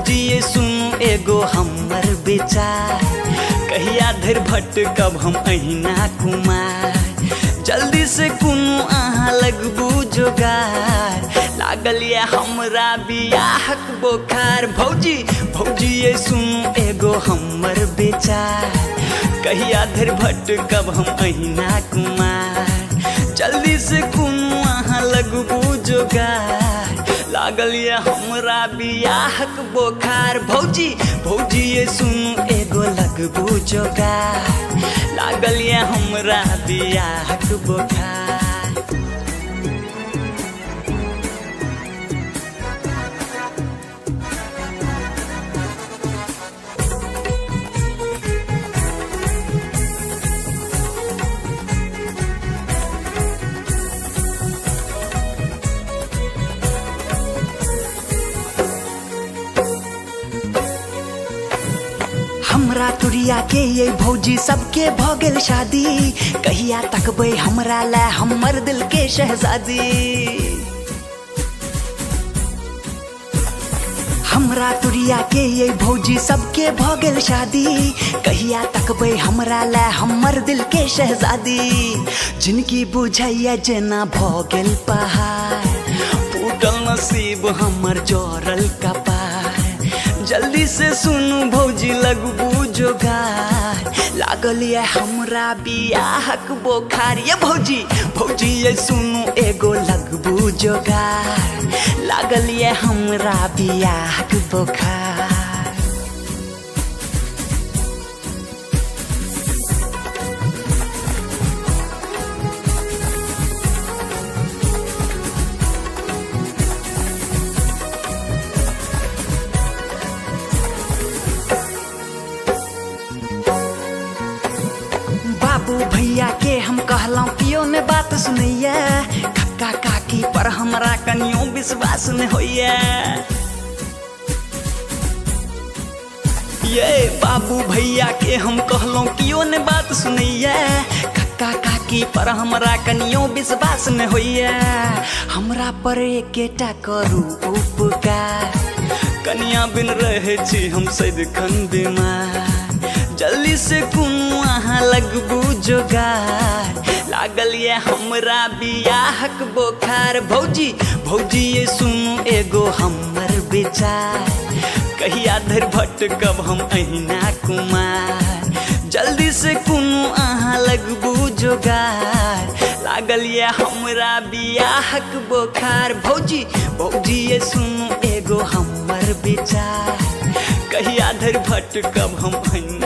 भौजी ये सुनू एगो हमर विचार, कहिया धरि भटकब हम अहिना कुमार। जल्दी से कुनू अहाँ लगबू जोगार, लागल ये हमरा बियाहक बोखार। भौजी भौजी ये सुनू एगो हमर विचार, कहिया धरि भटकब हम अहिना कुमार। जल्दी से कुनू अहाँ लगबू जोगार, लागल ये हमरा बियाहक बोखार। भौजी भौजी ये सुनू एगो लगबू जोगार, लागल ये हमरा बियाहक बोखार। हमरा तुरिया के ये भौजी सबके भ गेल शादी, कहिया तकबै हमरा ला हमर दिल के शहजादी। हमरा तुरिया के ये भौजी सबके भ गेल शादी, कहिया तकबै हमरा ला हमर दिल के शहजादी। जिनकी बुझैया जेना भ गेल पहाड़, फूटल नसीब हमर जोड़ल कपार। जल्दी से सुनू भौजी लगबू जोगार, लागल ये हमरा बियाहक बोखार। ये भौजी भौजी ये सुनू एगो लगबू जोगार, लागल ये हमरा बियाहक बोखार। बाबू भैया के हम कहलौं कियो ने बात सुनैया, कक्का काकी पर हमरा कनियो विश्वास न होइया। ये बाबू भैया के हम कहलौं कियो ने बात सुनैया, कक्का काकी पर हमरा कनियो विश्वास न होइया। हमरा पर एकेटा करू उपकार, कनिया बिन रहै छी हम सदिखन बीमार। जल्दी से कुनू अहाँ लगबू जोगार, लागल ये हमरा बियाहक बोखार। भौजी भौजी ये सुनू एगो हमर विचार, कहिया धरि भटकब हम अहिना कुमार। जल्दी से कुनू अहाँ लगबू जोगार, लागल ये हमरा बियाहक बोखार। भौजी भौजी ये सुनू एगो हमर विचार, कहिया धरि भटकब हम अहिना